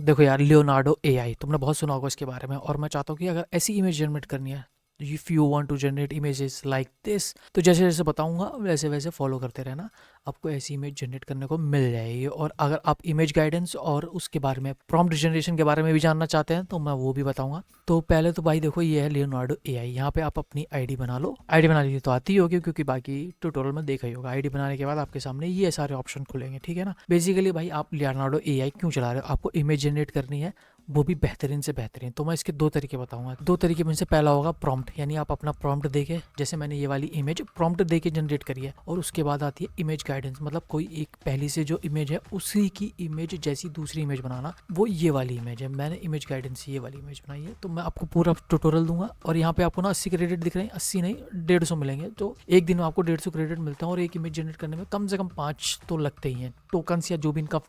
देखो यार, Leonardo AI तुमने बहुत सुना होगा इसके बारे में, और मैं चाहता हूँ कि अगर ऐसी इमेज जनरेट करनी है, if you want to generate images like this, तो जैसे जैसे बताऊंगा वैसे वैसे फॉलो करते रहना, आपको ऐसी इमेज जनरेट करने को मिल जाएगी। और अगर आप इमेज गाइडेंस और उसके बारे में, प्रॉम्प्ट जनरेशन के बारे में भी जानना चाहते हैं तो मैं वो भी बताऊंगा। तो पहले तो भाई देखो, ये है लियोनार्डो एआई। यहाँ पे आप अपनी आईडी बना लो। आईडी बना लीजिए तो आती ही होगी, क्योंकि बाकी ट्यूटोरियल में देखा ही होगा। आईडी बनाने के बाद आपके सामने ये सारे ऑप्शन खुलेंगे, ठीक है ना। बेसिकली भाई, आप लियोनार्डो एआई क्यों चला रहे हो? आपको इमेज जनरेट करनी है, वो भी बेहतरीन से बेहतरीन। तो मैं इसके दो तरीके बताऊंगा। दो तरीके में से पहला होगा प्रॉम्प्ट, यानी आप अपना प्रॉम्प्ट देके, जैसे मैंने ये वाली इमेज प्रॉम्प्ट देके जनरेट करी है, और उसके बाद आती है इमेज गाइडेंस, मतलब कोई एक पहली से जो इमेज है उसी की इमेज जैसी दूसरी इमेज बनाना, वो ये वाली इमेज है। मैंने इमेज गाइडेंस ये वाली इमेज बनाई है, तो मैं आपको पूरा ट्यूटोरियल दूंगा। और यहाँ पे आपको ना 80 क्रेडिट दिख रहे हैं, 80 नहीं 150 मिलेंगे। तो एक दिन में आपको 150 क्रेडिट मिलता है, और एक इमेज जनरेट करने में कम से कम 5 तो लगते ही हैं, टोकन्स या जो भी इनका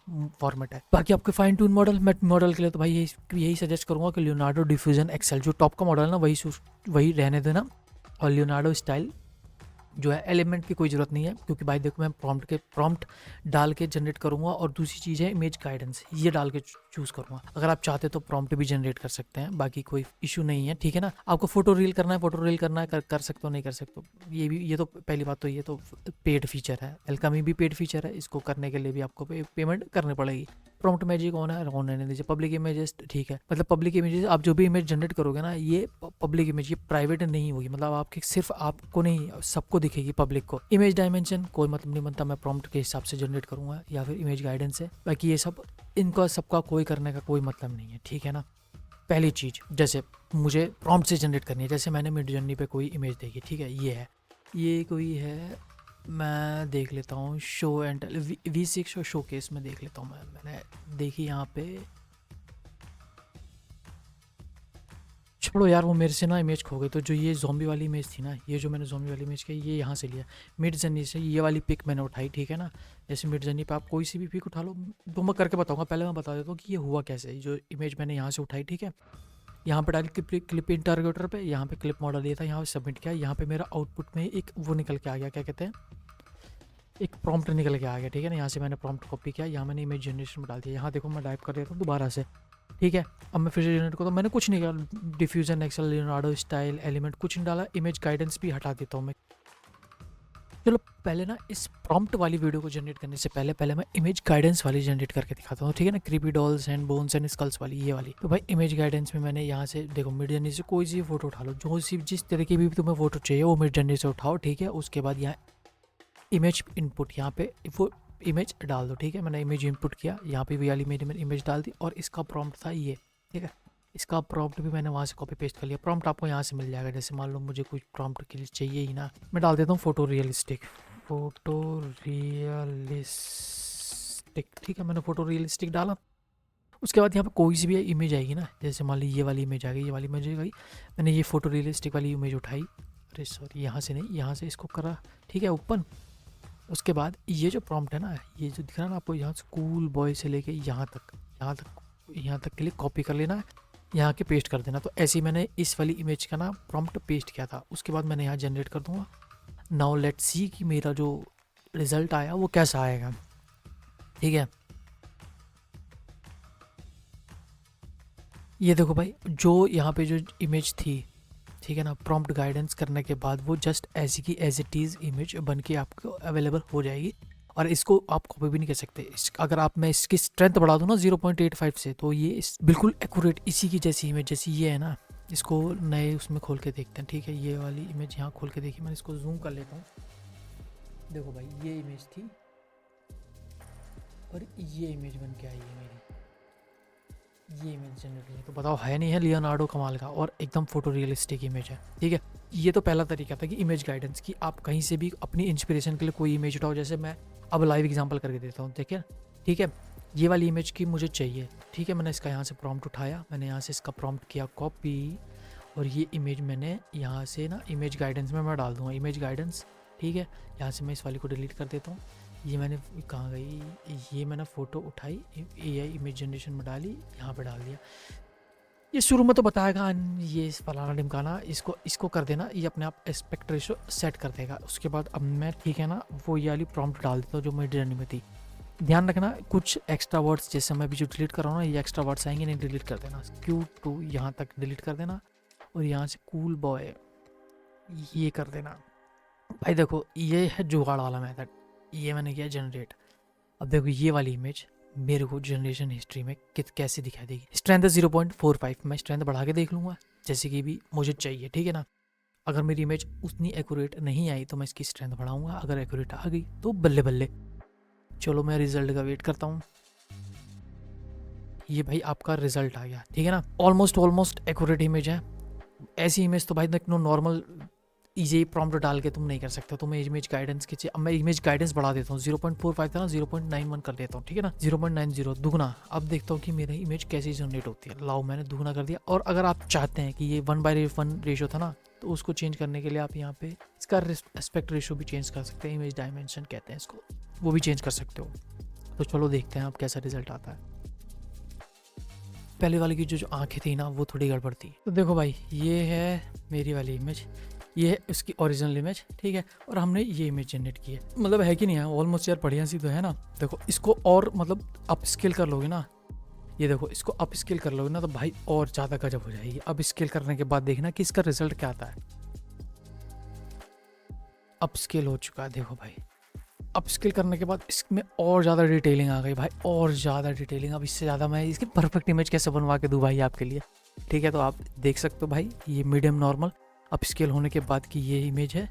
फॉर्मेट है। बाकी आपके फाइन ट्यून मॉडल, मैं मॉडल के लिए तो भाई यही सजेस्ट करूंगा कि लियोनार्डो डिफ्यूजन एक्सेल जो टॉप का मॉडल है ना, वही रहने देना। और लियोनार्डो स्टाइल जो है, एलिमेंट की कोई ज़रूरत नहीं है, क्योंकि भाई देखो मैं प्रॉम्प्ट डाल के जनरेट करूँगा, और दूसरी चीज़ है इमेज गाइडेंस, ये डाल के चूज़ करूँगा। अगर आप चाहते तो प्रॉम्प्ट भी जनरेट कर सकते हैं, बाकी कोई इशू नहीं है, ठीक है ना। आपको फोटो रील करना है, फोटो रील करना है, कर सकते हो, नहीं कर सकते हो, ये तो पहली बात। तो ये तो पेड फीचर है, एल्कामी भी पेड फीचर है, इसको करने के लिए भी आपको पेमेंट करनी पड़ेगी। प्रॉम्प्ट मैजिक ऑन है, ऑन रहने दीजिए। पब्लिक इमेजेस ठीक है, मतलब पब्लिक इमेजेस आप जो भी इमेज जनरेट करोगे ना, ये पब्लिक इमेज, ये प्राइवेट नहीं होगी, मतलब आपके सिर्फ आपको नहीं, सबको दिखेगी, पब्लिक को। इमेज डायमेंशन कोई मतलब नहीं बनता, मैं प्रॉम्प्ट के हिसाब से जनरेट करूंगा या फिर इमेज गाइडेंस है। बाकी ये सब, इनका सबका कोई करने का कोई मतलब नहीं है, ठीक है ना। पहली चीज़, जैसे मुझे प्रॉम्प्ट से जनरेट करनी है, जैसे मैंने मिडजर्नी पे कोई इमेज देखी, ठीक है, ये है, ये कोई है, मैं देख लेता हूँ शो एंड V6 और शो केस में देख लेता हूँ। मैंने देखी यहाँ पे, छोड़ो यार, वो मेरे से ना इमेज खो गई। तो जो ये ज़ॉम्बी वाली इमेज थी ना, ये जो मैंने ज़ॉम्बी वाली इमेज की, ये यहाँ से लिया मिड जर्नी से, ये वाली पिक मैंने उठाई, ठीक है ना। जैसे मिड जर्नी पे आप कोई सी भी पिक उठा लो, तो मैं करके बताऊँगा, पहले मैं बता देता हूँ कि ये हुआ कैसे। जो इमेज मैंने यहाँ से उठाई, ठीक है, यहाँ पे डाली क्लिप इंटरगेटर पे, यहाँ पे क्लिप मॉडल ये था, यहाँ पे सबमिट किया, यहाँ पे मेरा आउटपुट में एक वो निकल के आ गया, क्या कहते हैं, एक प्रॉम्प्ट निकल के आ गया, ठीक है ना। यहाँ से मैंने प्रॉम्प्ट कॉपी किया, यहाँ मैंने इमेज जनरेशन में डाल दिया। यहाँ देखो मैं टाइप कर देता हूँ दोबारा से, ठीक है। अब मैं फिर से जनरेट करता हूँ, मैंने कुछ नहीं किया, diffusion XL Leonardo style element कुछ नहीं डाला, इमेज गाइडेंस भी हटा देता हूँ मैं। चलो पहले ना इस प्रॉम्प्ट वाली वीडियो को जनरेट करने से पहले मैं इमेज गाइडेंस वाली जनरेट करके दिखाता हूँ, ठीक है ना। Creepy dolls and bones and skulls वाली, ये वाली। तो भाई इमेज गाइडेंस में मैंने यहाँ से देखो, मिड जर्नी से कोई सी फोटो उठा लो, जो सी जिस तरह की भी तुम्हें फोटो चाहिए वो मिड जर्नी से उठाओ, ठीक है। उसके बाद यहाँ इमेज इनपुट, यहाँ पे वो इमेज डाल दो, ठीक है। मैंने इमेज इनपुट किया, यहाँ पे भी वाली मैंने इमेज डाल दी, और इसका प्रॉम्प्ट था ये, ठीक है। इसका प्रॉम्प्ट भी मैंने वहाँ से कॉपी पेस्ट कर लिया। प्रॉम्प्ट आपको यहाँ से मिल जाएगा, जैसे मान लो मुझे कुछ प्रॉम्प्ट के लिए चाहिए ही ना, मैं डाल देता हूँ फोटो रियलिस्टिक, फोटो रियलिस्टिक, ठीक है। मैंने फोटो रियलिस्टिक डाला। उसके बाद यहाँ पे कोई सी भी इमेज आएगी ना, जैसे मान ली ये वाली इमेज आ गई, ये वाली इमेज आ गई, मैंने ये फोटो रियलिस्टिक वाली इमेज उठाई, अरे सॉरी, यहाँ से नहीं, यहाँ से इसको करा, ठीक है, ओपन। उसके बाद ये जो प्रॉम्प्ट है ना, ये जो दिख रहा है ना आपको, यहाँ स्कूल बॉय से लेके यहाँ तक के लिए कॉपी कर लेना है, यहाँ के पेस्ट कर देना। तो ऐसे ही मैंने इस वाली इमेज का ना प्रॉम्प्ट पेस्ट किया था। उसके बाद मैंने यहाँ जनरेट कर दूंगा। नाउ लेट्स सी कि मेरा जो रिजल्ट आया वो कैसा आएगा, ठीक है। ये देखो भाई, जो यहाँ पे जो इमेज थी, ठीक है ना, प्रॉम्प्ट गाइडेंस करने के बाद वो जस्ट ऐसी की एज इट इज़ इमेज बन के आपको अवेलेबल हो जाएगी। और इसको आप कॉपी भी नहीं कर सकते। अगर आप, मैं इसकी स्ट्रेंथ बढ़ा दूँ ना 0.85 से, तो ये बिल्कुल एक्यूरेट इसी की जैसी इमेज जैसी ये है ना। इसको नए उसमें खोल के देखते हैं, ठीक है। ये वाली इमेज यहाँ खोल के देखिए, मैं इसको जूम कर लेता हूँ। देखो भाई, ये इमेज थी और ये इमेज बन के आई है मेरी, ये इमेज जनरेट है। तो बताओ, है नहीं है लियोनार्डो कमाल का, और एकदम फोटो रियलिस्टिक इमेज है, ठीक है। ये तो पहला तरीका था कि इमेज गाइडेंस की, आप कहीं से भी अपनी इंस्पिरेशन के लिए कोई इमेज उठाओ। जैसे मैं अब लाइव एग्जांपल करके देता हूँ, देखिए, ठीक है। ये वाली इमेज की मुझे चाहिए, ठीक है। मैंने इसका यहाँ से प्रॉम्प्ट उठाया, मैंने यहाँ से इसका प्रॉम्प्ट किया कॉपी, और ये इमेज मैंने यहाँ से ना इमेज गाइडेंस में मैं डाल दूँगा, इमेज गाइडेंस, ठीक है। यहाँ से मैं इस वाली को डिलीट कर देता हूँ। ये मैंने कहाँ गई, ये मैंने फ़ोटो उठाई, AI इमेज जनरेशन में डाली, यहाँ पे डाल दिया। ये शुरू में तो बताएगा ये फलाना ढिमकाना, इसको कर देना, ये अपने आप एस्पेक्ट रेशो सेट कर देगा। उसके बाद अब मैं, ठीक है ना, वो ये वाली प्रॉम्प्ट डाल देता हूँ जो मेरी जर्नी में थी, ध्यान रखना कुछ एक्स्ट्रा वर्ड्स जैसे मैं अभी जो डिलीट कर रहा हूँ ना, ये एक्स्ट्रा वर्ड्स आएंगे, नहीं डिलीट कर देना। Q2 यहाँ तक डिलीट कर देना और यहाँ से कूल बॉय ये कर देना। भाई देखो ये है जुगाड़ वाला मेथड, ये मैंने किया जनरेट। अब देखो ये वाली इमेज मेरे को जनरेशन हिस्ट्री में कैसे दिखाई देगी। स्ट्रेंथ है 0.45, मैं स्ट्रेंथ बढ़ा के देख लूँगा जैसे कि भी मुझे चाहिए, ठीक है ना। अगर मेरी इमेज उतनी एक्यूरेट नहीं आई तो मैं इसकी स्ट्रेंथ बढ़ाऊंगा, अगर एक्यूरेट आ गई तो बल्ले बल्ले। चलो मैं रिजल्ट का वेट करता हूँ। ये भाई आपका रिजल्ट आ गया, ठीक है ना। ऑलमोस्ट एक्यूरेट इमेज है। ऐसी इमेज तो भाई देखो नॉर्मल इजी प्रॉम्प्ट डाल के तुम नहीं कर सकते, तुम्हें इमेज गाइडेंस की चाहिए। अब मैं इमेज गाइडेंस बढ़ा देता हूँ, 0.45 था ना 0.91 कर देता हूँ, ठीक है ना, 0.90 दुगना। अब देखता हूँ कि मेरी इमेज कैसे जनरेट होती है। लाओ मैंने दुगना कर दिया। और अगर आप चाहते हैं कि ये 1/1 रेशो था ना, तो उसको चेंज करने के लिए आप यहाँ पे इसका एस्पेक्ट रेशो भी चेंज कर सकते हैं, इमेज डायमेंशन कहते हैं इसको, वो भी चेंज कर सकते हो। तो चलो देखते हैं अब कैसा रिजल्ट आता है। पहले वाले की जो आंखें थी ना वो थोड़ी गड़बड़ थी। तो देखो भाई ये है मेरी वाली इमेज, ये है उसकी ओरिजिनल इमेज, ठीक है। और हमने ये इमेज जनरेट की है, मतलब है कि नहीं है, ऑलमोस्ट यार बढ़िया सी तो है ना। देखो इसको और मतलब अप स्केल कर लोगे ना, ये देखो इसको अप स्केल कर लोगे ना तो भाई और ज़्यादा गजब हो जाएगी। अब स्केल करने के बाद देखना कि इसका रिजल्ट क्या आता है। अप स्केल हो चुका है, देखो भाई अप स्केल करने के बाद इसमें और ज़्यादा डिटेलिंग आ गई भाई, और ज़्यादा डिटेलिंग। अब इससे ज़्यादा मैं इसकी परफेक्ट इमेज कैसे बनवा के दूँ भाई आपके लिए, ठीक है। तो आप देख सकते हो भाई ये मीडियम नॉर्मल अप स्केल होने के बाद की ये इमेज है,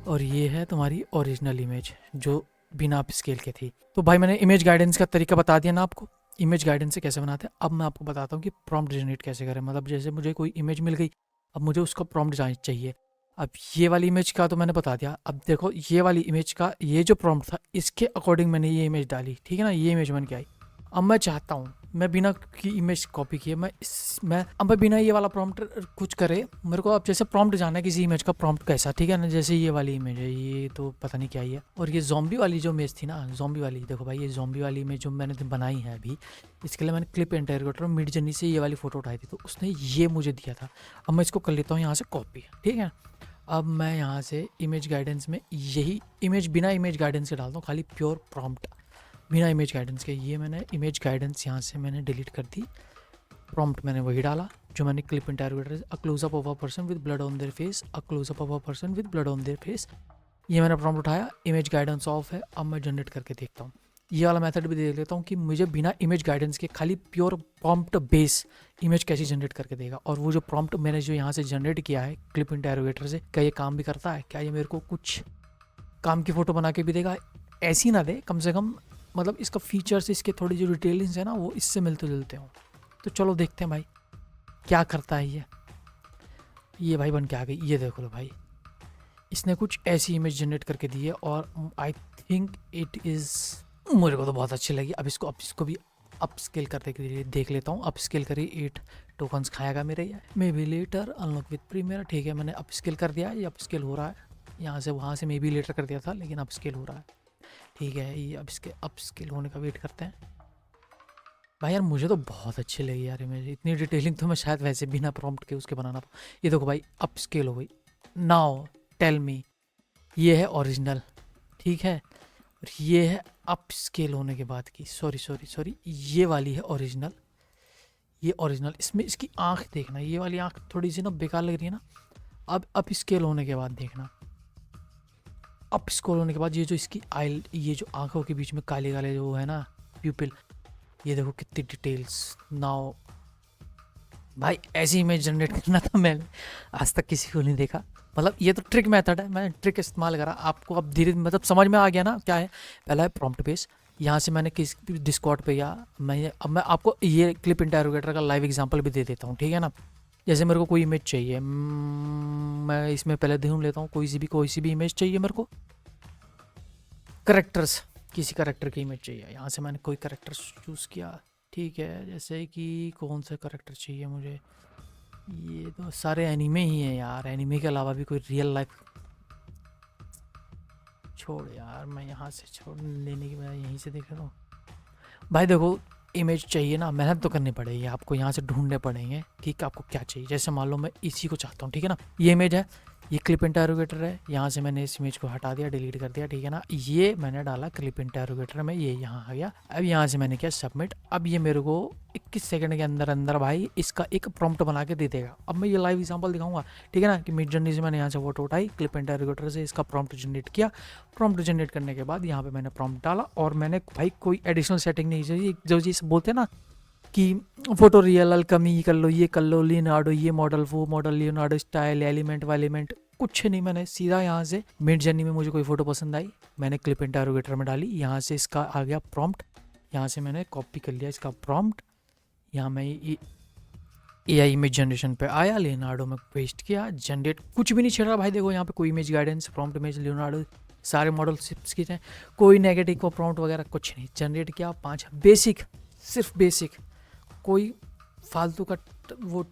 और ये है तुम्हारी ओरिजिनल इमेज जो बिना अप स्केल के थी। तो भाई मैंने इमेज गाइडेंस का तरीका बता दिया ना आपको, इमेज गाइडेंस से कैसे बनाते हैं। अब मैं आपको बताता हूँ कि प्रॉम्प्ट जनरेट कैसे करें। मतलब जैसे मुझे कोई इमेज मिल गई, अब मुझे उसका प्रॉम्प्ट चाहिए। अब ये वाली इमेज का तो मैंने बता दिया। अब देखो ये वाली इमेज का ये जो प्रॉम्प्ट था इसके अकॉर्डिंग मैंने ये इमेज डाली, ठीक है ना, ये इमेज बन के आई। अब मैं चाहता हूँ मैं बिना की इमेज कॉपी किए मैं बिना ये वाला प्रॉम्प्ट कुछ करे, मेरे को अब जैसे प्रॉम्प्ट जाना है किसी इमेज का प्रॉम्प्ट कैसा, ठीक है ना। जैसे ये वाली इमेज है, ये तो पता नहीं क्या ही है। और ये ज़ॉम्बी वाली जो इमेज थी ना, ज़ॉम्बी वाली, देखो भाई ये ज़ॉम्बी वाली इमेज जो मैंने बनाई है अभी, इसके लिए मैंने क्लिप इंटररोगेटर मिड जर्नी से ये वाली फ़ोटो उठाई थी, तो उसने ये मुझे दिया था। अब मैं इसको कर लेता हूँ यहाँ से कॉपी, ठीक है। अब मैं यहाँ से इमेज गाइडेंस में यही इमेज बिना इमेज गाइडेंस के डालता हूँ, खाली प्योर प्रॉम्प्ट बिना इमेज गाइडेंस के। ये मैंने इमेज गाइडेंस यहाँ से मैंने डिलीट कर दी, प्रॉम्प्ट मैंने वही डाला जो मैंने clip interrogator, a closeup of a person with blood on their face, a closeup of a person with blood on their face. ये मैंने प्रॉम्प्ट उठाया, इमेज गाइडेंस ऑफ है। अब मैं जनरेट करके देखता हूँ, ये वाला मेथड भी देख लेता हूँ कि मुझे बिना इमेज गाइडेंस के खाली प्योर प्रॉम्प्ट बेस इमेज कैसे जनरेट करके देगा। और वो जो प्रॉम्प्ट मैंने जो यहाँ से जनरेट किया है क्लिप इंटररोगेटर से, क्या ये काम भी करता है, क्या ये मेरे को कुछ काम की फ़ोटो बना के भी देगा। ऐसी ना दे, कम से कम मतलब इसका फीचर्स, इसके थोड़ी जो डिटेलिंग्स है ना वो इससे मिलते जुलते हों। तो चलो देखते हैं भाई क्या करता है ये भाई बन के आ गई। ये देखो लो भाई, इसने कुछ ऐसी इमेज जनरेट करके दी है और आई थिंक इट इज़, मुझे को तो बहुत अच्छी लगी। अब इसको भी अप स्केल करने के लिए देख लेता हूँ। अप स्केल करी 8 टोकन्स खाएगा मेरे, ये maybe later unlock with premier, ठीक है। मैंने अप स्केल कर दिया, ये अप स्केल हो रहा है। यहाँ से वहाँ से मे बी लेटर कर दिया था, लेकिन अप स्केल हो रहा है, ठीक है। ये अब इसके अप स्केल होने का वेट करते हैं। भाई यार मुझे तो बहुत अच्छी लगी यार इमेज, इतनी डिटेलिंग तो मैं शायद वैसे बिना प्रॉम्प्ट के उसके बनाना। ये देखो भाई अप स्केल हो गई। नाउ टेल मी, ये है ओरिजिनल, ठीक है। और ये है अप स्केल होने के बाद की, सॉरी ये वाली है ओरिजिनल, ये ओरिजिनल। इसमें इसकी आँख देखना, ये वाली आँख थोड़ी सी ना बेकार लग रही है ना। अब अप स्केल होने के बाद देखना, अप स्केल होने के बाद ये जो इसकी आई, ये जो आँखों के बीच में काले काले जो है ना प्यूपिल, ये देखो कितनी डिटेल्स। नाउ भाई ऐसी इमेज जनरेट करना था मैंने आज तक किसी को नहीं देखा। मतलब ये तो ट्रिक मेथड है, मैंने ट्रिक इस्तेमाल करा, आपको अब धीरे मतलब समझ में आ गया ना क्या है। पहला है प्रॉम्प्ट बेस, यहाँ से मैंने किस डिस्कॉर्ड पे या अब मैं आपको ये क्लिप इंटररोगेटर का लाइव एग्जांपल भी दे देता हूँ, ठीक है ना। जैसे मेरे को कोई इमेज चाहिए, मैं इसमें पहले ढूंढ लेता हूँ कोई सी भी इमेज चाहिए मेरे को। करेक्टर्स, किसी करेक्टर की इमेज चाहिए, यहाँ से मैंने कोई करेक्टर चूज़ किया, ठीक है। जैसे कि कौन सा करेक्टर चाहिए मुझे, ये तो सारे एनीमे ही हैं यार, एनीमे के अलावा भी कोई रियल लाइफ, छोड़ यार मैं यहाँ से छोड़ लेने की बजाय यहीं से देख रहा हूँ। भाई देखो इमेज चाहिए ना, मेहनत तो करनी पड़ेगी आपको, यहाँ से ढूंढने पड़ेंगे कि आपको क्या चाहिए। जैसे मान लो मैं इसी को चाहता हूँ, ठीक है ना, ये इमेज है, ये क्लिप इंटरोगेटर है, यहाँ से मैंने इस इमेज को हटा दिया, डिलीट कर दिया, ठीक है ना। ये मैंने डाला क्लिप इंटरोगेटर में, ये यहाँ आ गया। अब यहाँ से मैंने किया सबमिट। अब ये मेरे को 21 सेकंड के अंदर अंदर भाई इसका एक प्रॉम्प्ट बना के दे देगा। अब मैं ये लाइव एग्जांपल दिखाऊंगा, ठीक है ना, कि मिडजर्नी से मैंने यहाँ से फोटो उठाई, क्लिप इंटरोगेटर से इसका प्रॉम्प्ट जनरेट किया। प्रॉम्प्ट जनरेट करने के बाद यहाँ पे मैंने प्रॉम्प्ट डाला, और मैंने भाई कोई एडिशनल सेटिंग नहीं चाहिए। जो चीज़ बोलते हैं ना कि फोटो रियल कमी कर लो, ये कर लो, लियोनार्डो ये मॉडल, वो मॉडल, लियोनार्डो स्टाइल, एलिमेंट वालीमेंट, कुछ नहीं। मैंने सीधा यहाँ से मिड जर्नी में मुझे कोई फोटो पसंद आई, मैंने क्लिप इंटरोगेटर में डाली, यहाँ से इसका आ गया प्रॉम्प्ट, यहाँ से मैंने कॉपी कर लिया इसका प्रॉम्प्ट, यहाँ मैं AI इमेज जनरेशन पे आया, लियोनार्डो में पेस्ट किया, जनरेट, कुछ भी नहीं छेड़ा भाई। देखो यहाँ पे कोई image guidance, prompt image Leonardo, सारे मॉडल सिप्स की थे, कोई नेगेटिव को प्रॉम्प्ट वगैरह कुछ नहीं। जनरेट किया 5 बेसिक, सिर्फ बेसिक, कोई फालतू का वो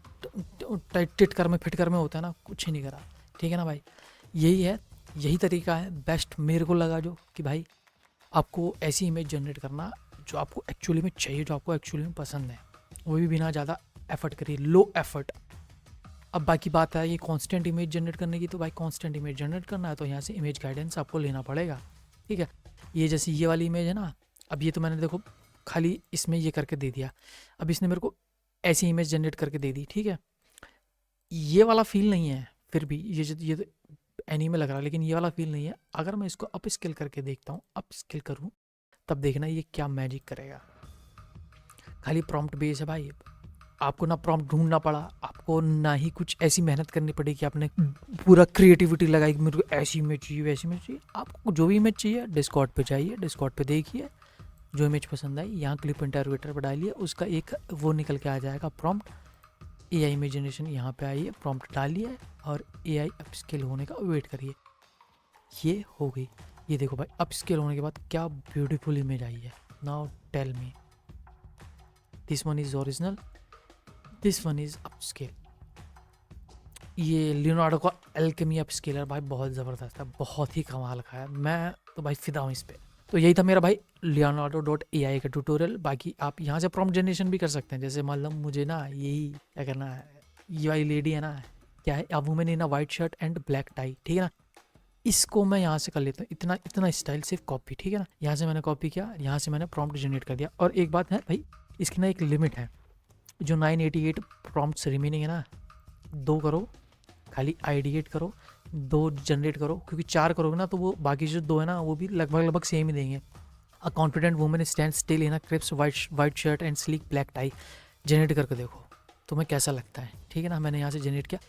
टिट कर में फिट कर में होता है ना, कुछ ही नहीं करा, ठीक है ना भाई। यही है, यही तरीका है बेस्ट मेरे को लगा, जो कि भाई आपको ऐसी इमेज जनरेट करना जो आपको एक्चुअली में चाहिए, जो आपको एक्चुअली में पसंद है, वो भी बिना ज़्यादा एफर्ट करिए, लो एफर्ट। अब बाकी बात है ये कांस्टेंट इमेज जनरेट करने की, तो भाई कांस्टेंट इमेज जनरेट करना है तो यहाँ से इमेज गाइडेंस आपको लेना पड़ेगा, ठीक है। ये जैसे ये वाली इमेज है ना, अब ये तो मैंने देखो खाली इसमें ये करके दे दिया, अब इसने मेरे को ऐसी इमेज जनरेट करके दे दी, ठीक है। ये वाला फील नहीं है, फिर भी ये तो एनीमे लग रहा है, लेकिन ये वाला फील नहीं है। अगर मैं इसको अप स्केल करके देखता हूँ, अप स्केल करूँ, तब देखना ये क्या मैजिक करेगा। खाली प्रॉम्प्ट बेस है भाई, आपको ना प्रॉम्प्ट ढूंढना पड़ा, आपको ना ही कुछ ऐसी मेहनत करनी पड़ी कि आपने पूरा क्रिएटिविटी लगाई कि मेरे को ऐसी इमेज चाहिए, वैसी इमेज चाहिए। आपको जो भी इमेज चाहिए डिस्कॉर्ड पे जाइए, डिस्कॉर्ड पे देखिए, जो इमेज पसंद आई यहाँ क्लिप इंटरोगेटर पर डालिए, उसका एक वो निकल के आ जाएगा प्रॉम्प्ट। AI इमेज जनरेशन यहाँ पे आइए, प्रॉम्प्ट डालिए और AI अपस्केल होने का वेट करिए। ये हो गई, ये देखो भाई अपस्केल होने के बाद क्या ब्यूटीफुल इमेज आई है। Now tell me this one is original, this one is upscale. ये लियोनार्डो का एल्केमी अपस्केलर भाई बहुत ज़बरदस्त है, बहुत ही कमाल का है, मैं तो भाई फिदा हूँ इस पर। तो यही था मेरा भाई leonardo.ai का ट्यूटोरियल। बाकी आप यहाँ से प्रॉम्प्ट जनरेशन भी कर सकते हैं, जैसे मान लो मुझे ना यही क्या करना है, ये वाली लेडी है ना, क्या है, अब women in a white shirt and black tie, ठीक है ना, इसको मैं यहाँ से कर लेता हूँ, इतना इतना स्टाइल सिर्फ कॉपी, ठीक है ना। यहाँ से मैंने कॉपी किया, यहाँ से मैंने प्रॉम्प्ट जनरेट कर दिया। और एक बात है भाई, इसकी ना एक लिमिट है, जो 988 प्रॉम्प्ट्स रिमेनिंग है ना, 2 करो, खाली आइडिएट करो, 2 जनरेट करो, क्योंकि 4 करोगे ना तो वो बाकी जो 2 है ना वो भी लगभग सेम ही देंगे। A confident women stand still in a crisp white shirt and sleek black tie, generate करके देखो तुम्हें कैसा लगता है, ठीक है ना। मैंने यहाँ से जनरेट किया,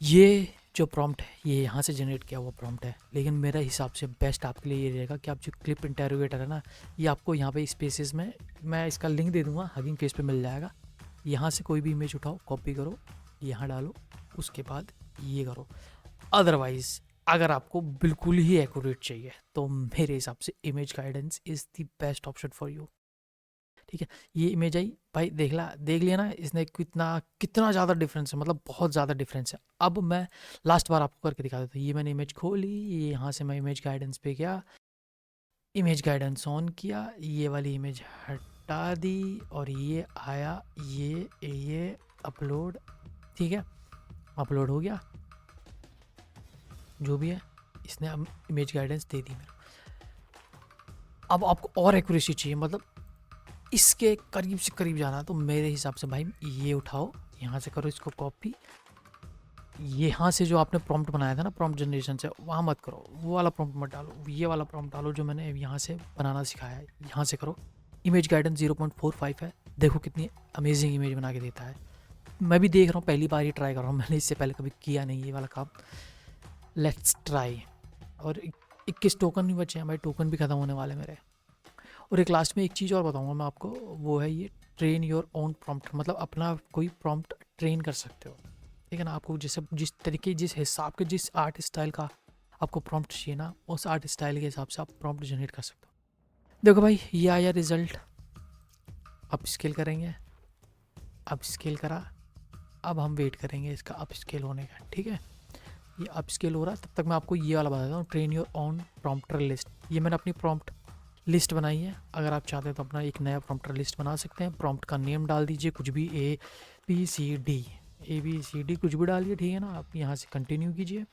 ये जो प्रॉम्प्ट है ये यहाँ से जनरेट किया हुआ प्रॉम्प्ट है, लेकिन मेरे हिसाब से बेस्ट आपके लिए ये रहेगा कि आप जो क्लिप इंटरोगेटर है ना, ये आपको यहाँ पे स्पेसेस में, मैं इसका लिंक दे दूँगा, हगिंग फेस पे मिल जाएगा। यहाँ से कोई भी इमेज उठाओ, कॉपी करो, यहाँ डालो, उसके बाद ये करो। अदरवाइज अगर आपको बिल्कुल ही एक्यूरेट चाहिए तो मेरे हिसाब से image guidance is the best option for you, ठीक है। ये इमेज आई भाई, देख लिया ना इसने कितना कितना ज़्यादा डिफरेंस है, मतलब बहुत ज़्यादा डिफरेंस है। अब मैं लास्ट बार आपको करके दिखा देता हूँ। ये मैंने इमेज खोली, ये यहाँ से मैं इमेज गाइडेंस पे गया, इमेज गाइडेंस ऑन किया, ये वाली इमेज हटा दी, और ये आया, ये अपलोड, ठीक है, अपलोड हो गया, जो भी है इसने अब इमेज गाइडेंस दे दी मेरे। अब आपको और एक्यूरेसी चाहिए, मतलब इसके करीब से करीब जाना, तो मेरे हिसाब से भाई ये उठाओ, यहाँ से करो इसको कॉपी, यहाँ से जो आपने प्रॉम्प्ट बनाया था ना प्रॉम्प्ट जनरेशन से, वहाँ मत करो, वो वाला प्रॉम्प्ट मत डालो, ये वाला प्रॉम्प्ट डालो जो मैंने यहाँ से बनाना सिखाया है, यहाँ से करो। इमेज गाइडेंस 0.45 है, देखो कितनी अमेजिंग इमेज बना के देता है। मैं भी देख रहा हूँ, पहली बार ही ट्राई कर रहा हूँ, मैंने इससे पहले कभी किया नहीं ये वाला काम। Let's try. और 21 टोकन नहीं बचे हैं भाई, टोकन भी ख़त्म होने वाले मेरे। और एक लास्ट में एक चीज़ और बताऊंगा मैं आपको, वो है ये ट्रेन योर ओन प्रॉम्प्ट, मतलब अपना कोई प्रॉम्प्ट ट्रेन कर सकते हो, ठीक है ना। आपको जैसे जिस तरीके, जिस हिसाब के, जिस आर्ट स्टाइल का आपको प्रॉम्प्ट चाहिए ना, उस आर्ट स्टाइल के हिसाब से आप प्रॉम्प्ट जनरेट कर सकते हो। देखो भाई ये आया रिजल्ट, अब स्केल करेंगे, अब स्केल करा, अब हम वेट करेंगे इसका अप स्केल होने का, ठीक है। ये अप स्केल हो रहा है, तब तक मैं आपको ये वाला बताता हूँ, train your on prompter list. ये मैंने अपनी प्रॉम्प्ट लिस्ट बनाई है, अगर आप चाहते हैं तो अपना एक नया प्रॉम्प्टर लिस्ट बना सकते हैं। प्रॉम्प्ट का नेम डाल दीजिए कुछ भी, A B C D कुछ भी डालिए, ठीक है ना। आप यहाँ से कंटिन्यू कीजिए,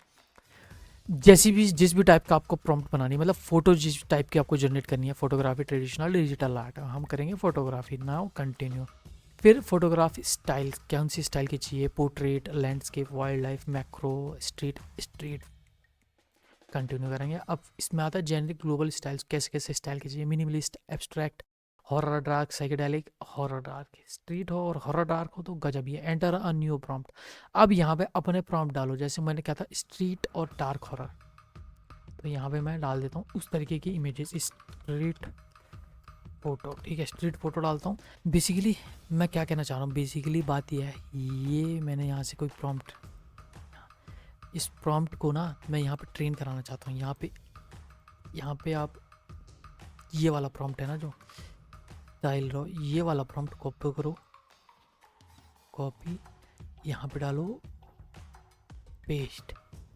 जैसी भी जिस भी टाइप का आपको प्रॉम्प्ट बनानी है, मतलब फ़ोटो जिस टाइप की आपको जनरेट करनी है, फोटोग्राफी, ट्रेडिशनल, डिजिटल आर्ट, हम करेंगे फोटोग्राफी। Now continue. फिर फोटोग्राफी स्टाइल, कौन सी स्टाइल की चाहिए, portrait, landscape, wild life, macro, street street, continue करेंगे। अब इसमें आता है जेनरिक ग्लोबल स्टाइल्स, कैसे कैसे स्टाइल की चाहिए, minimalist, abstract, horror dark, psychedelic, horror dark, street हो और हॉरर डार्क हो तो गजब ही है। Enter a new prompt. अब यहाँ पे अपने प्रॉम्प्ट डालो, जैसे मैंने कहा था स्ट्रीट और डार्क हॉरर, तो यहाँ पे मैं डाल देता हूँ उस तरीके की इमेजेस, स्ट्रीट फोटो, ठीक है, स्ट्रीट फोटो डालता हूँ। बेसिकली मैं क्या कहना चाह रहा हूँ, बेसिकली बात यह है, ये मैंने यहाँ से कोई प्रॉम्प्ट, इस प्रॉम्प्ट को ना मैं यहाँ पे ट्रेन कराना चाहता हूँ। यहाँ पे आप ये वाला प्रॉम्प्ट है ना जो स्टाइल रो, ये वाला प्रॉम्प्ट कॉपी करो, कॉपी, यहाँ पे डालो, पेस्ट,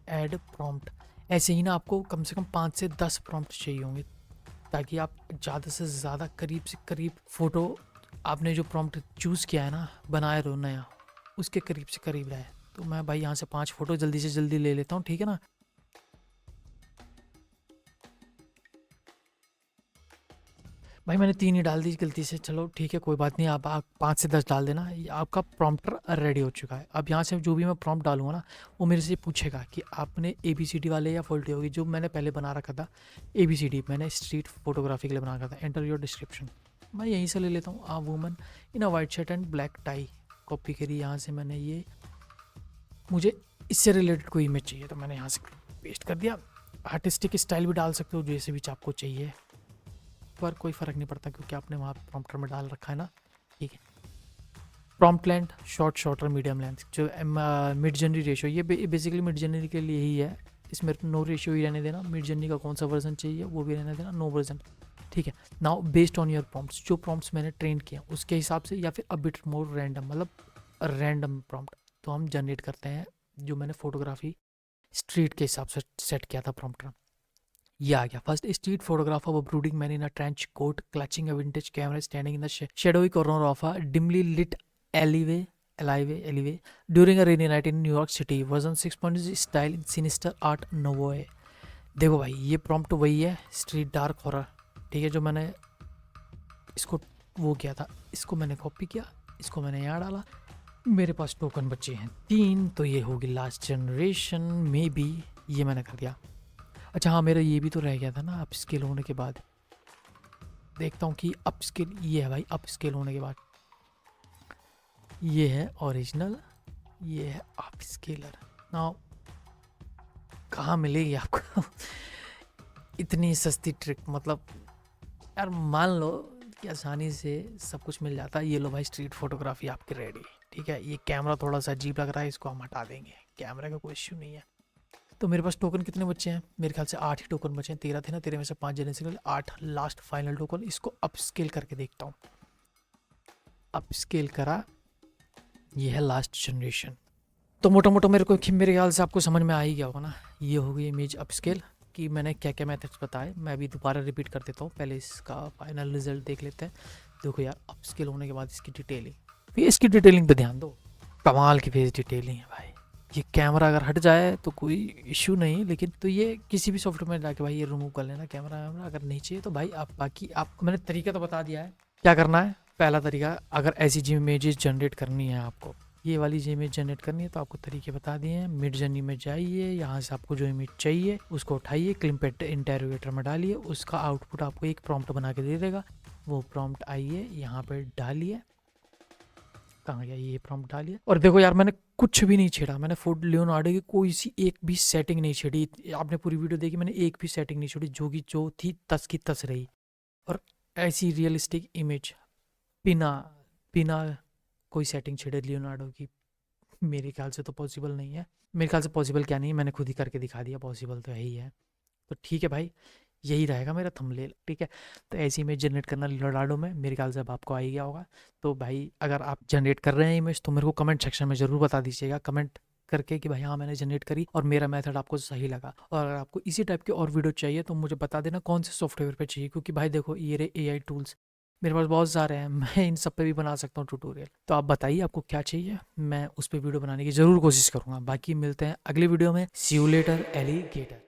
ऐड प्रॉम्प्ट। ऐसे ही ना आपको कम से कम 5 से 10 प्रॉम्प्ट चाहिए होंगे, ताकि आप ज़्यादा से ज़्यादा करीब से करीब फ़ोटो, आपने जो प्रॉम्प्ट चूज़ किया है ना, बनाए रहो नया, उसके करीब से करीब रहे। तो मैं भाई यहाँ से 5 फ़ोटो जल्दी से जल्दी ले लेता हूँ, ठीक है ना। भाई मैंने 3 ही डाल दी गलती से, चलो ठीक है कोई बात नहीं, आप 5 से 10 डाल देना। ये आपका प्रॉम्प्टर रेडी हो चुका है। अब यहाँ से जो भी मैं प्रॉम्प्ट डालूंगा ना, वो मेरे से पूछेगा कि आपने ABCD वाले या फॉल्टी होगी, जो मैंने पहले बना रखा था ABCD, मैंने स्ट्रीट फोटोग्राफी के लिए बना रखा था। एंटर योर डिस्क्रिप्शन, मैं यहीं से ले लेता हूँ, a woman in a white shirt and black tie, copy करी यहाँ से मैंने ये, मुझे इससे रिलेटेड कोई इमेज चाहिए तो मैंने यहाँ से पेस्ट कर दिया। आर्टिस्टिक स्टाइल भी डाल सकते हो जैसे भी आपको चाहिए, पर कोई फ़र्क नहीं पड़ता क्योंकि आपने वहाँ प्रॉम्प्टर में डाल रखा है ना, ठीक है। Prompt length, short, shorter, medium length, जो मिड जर्नी रेशियो, ये बेसिकली मिड जर्नी के लिए ही है, इसमें नो रेशियो ही रहने देना। मिड जर्नी का कौन सा वर्जन चाहिए वो भी रहने देना, नो वर्जन, ठीक है। Now based on your prompts, जो प्रॉम्प्ट्स मैंने ट्रेन किया उसके हिसाब से, या फिर अ बिट मोर रैंडम, मतलब रैंडम प्रॉम्प्ट, तो हम जनरेट करते हैं जो मैंने फोटोग्राफी स्ट्रीट के हिसाब से सेट किया था प्रॉम्प्टर। ये आ गया। First, street photograph of a brooding man in a trench coat clutching a vintage camera standing in the shadowy corner of a dimly lit alleyway during a rainy night in New York City. Version 6.0 style in sinister art nouveau। देखो भाई ये prompt वही है, street dark horror, ठीक है, जो मैंने इसको वो किया था, इसको मैंने कॉपी किया, इसको मैंने यहाँ डाला। मेरे पास टोकन बचे हैं 3, तो ये होगी लास्ट जनरेशन में भी, ये मैंने कर दिया। अच्छा हाँ, मेरा ये भी तो रह गया था ना, अप स्केल होने के बाद, देखता हूँ कि अप स्केल, ये है भाई अप स्केल होने के बाद, ये है ओरिजिनल, ये है अप स्केलर। नाउ कहाँ मिलेगी आपको इतनी सस्ती ट्रिक, मतलब यार मान लो कि आसानी से सब कुछ मिल जाता है। ये लो भाई स्ट्रीट फोटोग्राफी आपकी रेडी, ठीक है। ये कैमरा थोड़ा सा अजीब लग रहा है, इसको हम हटा देंगे, कैमरे का कोई इश्यू नहीं है। तो मेरे पास टोकन कितने बचे हैं, मेरे ख्याल से 8 ही टोकन बचे हैं, 13 थे ना, 13 में से 5 जने से 8 लास्ट फाइनल टोकन। इसको अप स्केल करके देखता हूँ, अप स्केल करा, ये है लास्ट जनरेशन। तो मोटा मोटा मेरे ख्याल से आपको समझ में आ ही गया होगा ना, ये हो गई इमेज अप स्केल कि मैंने क्या क्या मेथड्स बताए। मैं अभी दोबारा रिपीट कर देता हूँ, पहले इसका फाइनल रिजल्ट देख लेते हैं। देखो यार अप स्केल होने के बाद इसकी डिटेलिंग, फेस की डिटेलिंग पे ध्यान दो, कमाल की फेस डिटेलिंग है भाई। ये कैमरा अगर हट जाए तो कोई इशू नहीं, लेकिन तो ये किसी भी सॉफ्टवेयर में जाके भाई ये रिमूव कर लेना कैमरा वैमरा, अगर नहीं चाहिए तो भाई आप बाकी, आपको मैंने तरीका तो बता दिया है क्या करना है। पहला तरीका, अगर ऐसी इमेजेस जनरेट करनी है आपको, ये वाली जो इमेज जनरेट करनी है, तो आपको तरीके बता दिए हैं। मिड जर्नी में जाइए, यहाँ से आपको जो इमेज चाहिए उसको उठाइए, क्लिप इंटरोगेटर में डालिए, उसका आउटपुट आपको एक प्रॉम्प्ट बना के दे देगा। वो प्रॉम्प्ट आइए यहाँ पे डालिए, कहाँ गया ये प्रॉम्प्ट डालिए। और देखो यार मैंने कुछ भी नहीं छेड़ा, मैंने लियोनार्डो की कोई सी एक भी सेटिंग नहीं छेड़ी। आपने पूरी वीडियो देखी, मैंने एक भी सेटिंग नहीं छोड़ी, जो की जो थी तस की तस रही। और ऐसी रियलिस्टिक इमेज बिना बिना कोई सेटिंग छेड़े लियोनार्डो की, मेरे ख्याल से तो पॉसिबल नहीं है। मेरे ख्याल से पॉसिबल क्या नहीं है, मैंने खुद ही करके दिखा दिया, पॉसिबल तो है ही है। तो ठीक है भाई, यही रहेगा मेरा थंबनेल, ठीक है। तो ऐसी इमेज जनरेट करना लियोनार्डो में, मेरे ख्याल से अब आपको आ ही गया होगा। तो भाई अगर आप जनरेट कर रहे हैं इमेज, तो मेरे को कमेंट सेक्शन में ज़रूर बता दीजिएगा, कमेंट करके कि भाई हाँ मैंने जनरेट करी और मेरा मेथड आपको सही लगा। और अगर आपको इसी टाइप की और वीडियो चाहिए तो मुझे बता देना कौन से सॉफ्टवेयर पे चाहिए, क्योंकि भाई देखो ये रहे AI टूल्स, मेरे पास बहुत सारे हैं, मैं इन सब पे भी बना सकता हूँ ट्यूटोरियल। तो आप बताइए आपको क्या चाहिए, मैं उस पे वीडियो बनाने की ज़रूर कोशिश करूँगा। बाकी मिलते हैं अगली वीडियो में। सी यू लेटर एलिगेटर।